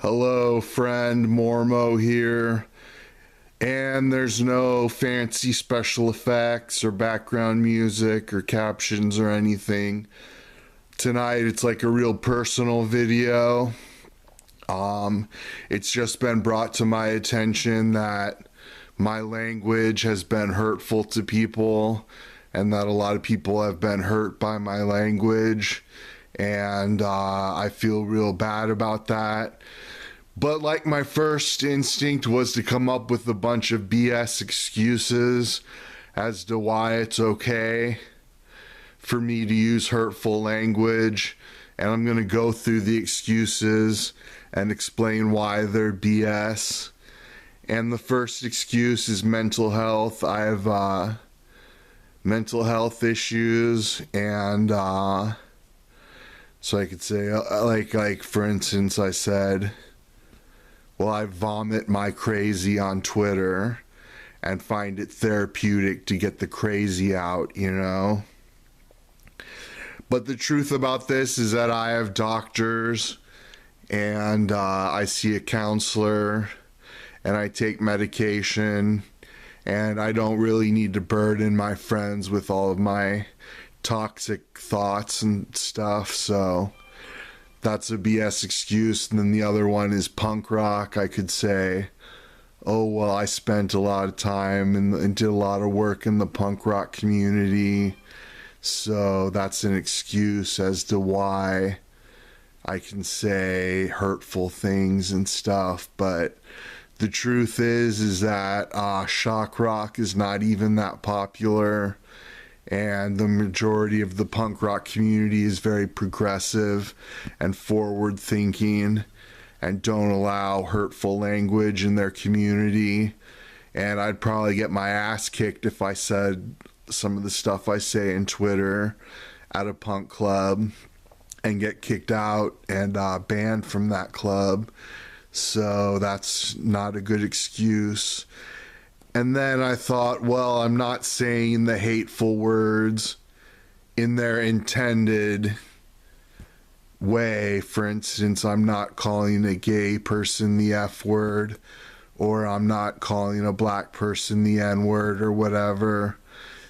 Hello, friend. Mormo here. And there's no fancy special effects or background music or captions or anything. Tonight it's like a real personal video. It's just been brought to my attention that my language has been hurtful to people and that a lot of people have been hurt by my language. And I feel real bad about that. But like my first instinct was to come up with a bunch of BS excuses as to why it's okay for me to use hurtful language. And I'm going to go through the excuses and explain why they're BS. And the first excuse is mental health. I have mental health issues, and so I could say, like for instance, I said, well, I vomit my crazy on Twitter and find it therapeutic to get the crazy out, you know? But the truth about this is that I have doctors and I see a counselor and I take medication, and I don't really need to burden my friends with all of my toxic thoughts and stuff, so that's a BS excuse. And then the other one is punk rock. I could say, oh, well, I spent a lot of time and did a lot of work in the punk rock community, so that's an excuse as to why I can say hurtful things and stuff. But the truth is that shock rock is not even that popular, and the majority of the punk rock community is very progressive and forward thinking and don't allow hurtful language in their community. And I'd probably get my ass kicked if I said some of the stuff I say in Twitter at a punk club and get kicked out and banned from that club. So that's not a good excuse. And then I thought, well, I'm not saying the hateful words in their intended way. For instance, I'm not calling a gay person the F word, or I'm not calling a black person the N word or whatever.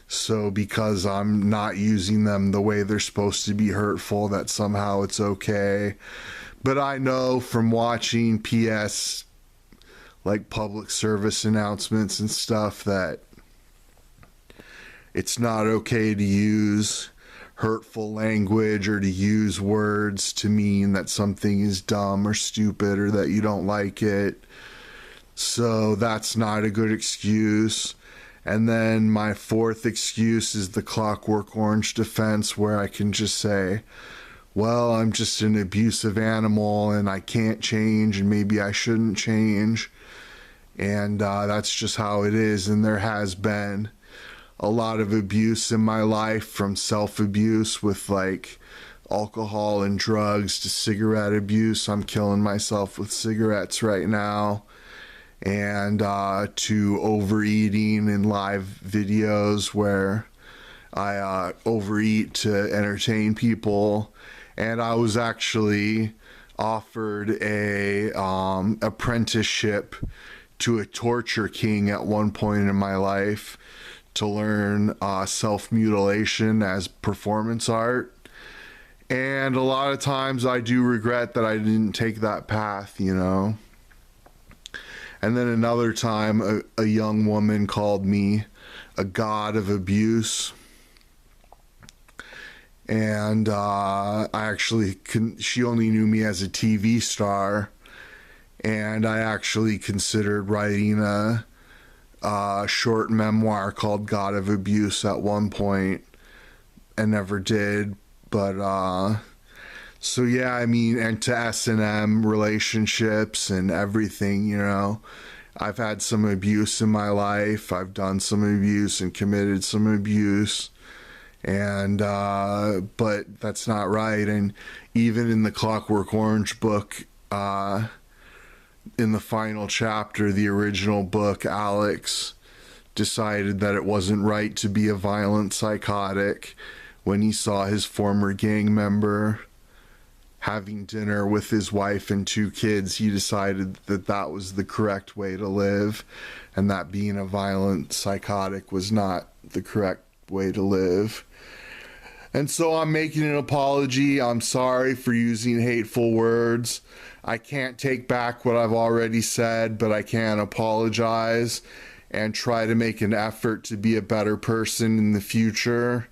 So because I'm not using them the way they're supposed to be hurtful, that somehow it's okay. But I know from watching PS, like public service announcements and stuff, that it's not okay to use hurtful language or to use words to mean that something is dumb or stupid or that you don't like it. So that's not a good excuse. And then my fourth excuse is the Clockwork Orange defense, where I can just say, well, I'm just an abusive animal and I can't change and maybe I shouldn't change. And that's just how it is. And there has been a lot of abuse in my life, from self-abuse with like alcohol and drugs to cigarette abuse. I'm killing myself with cigarettes right now. And to overeating in live videos where I overeat to entertain people. And I was actually offered a apprenticeship to a torture king at one point in my life to learn self-mutilation as performance art. And a lot of times I do regret that I didn't take that path, you know. And then another time a young woman called me a god of abuse. And she only knew me as a TV star. And I actually considered writing a short memoir called God of Abuse at one point, and never did. But so yeah, I mean, and to S&M relationships and everything, you know, I've had some abuse in my life. I've done some abuse and committed some abuse. And but that's not right. And even in the Clockwork Orange book, in the final chapter, the original book, Alex decided that it wasn't right to be a violent psychotic when he saw his former gang member having dinner with his wife and 2 kids, he decided that that was the correct way to live, and that being a violent psychotic was not the correct way to live. And so I'm making an apology. I'm sorry for using hateful words. I can't take back what I've already said, but I can apologize and try to make an effort to be a better person in the future.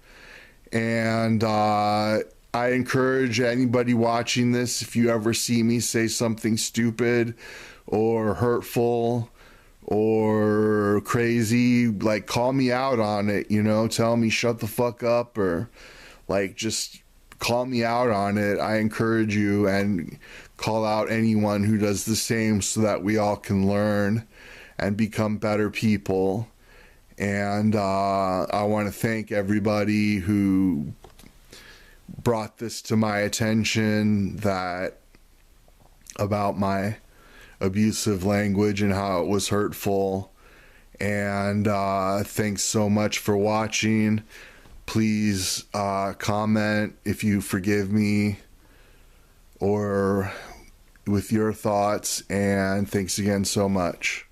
And I encourage anybody watching this, if you ever see me say something stupid or hurtful or crazy, like, call me out on it, you know, tell me shut the fuck up, or like, just call me out on it. I encourage you, and call out anyone who does the same, so that we all can learn and become better people. And I want to thank everybody who brought this to my attention, that about my abusive language and how it was hurtful. And thanks so much for watching. Please comment if you forgive me or with your thoughts, and thanks again so much.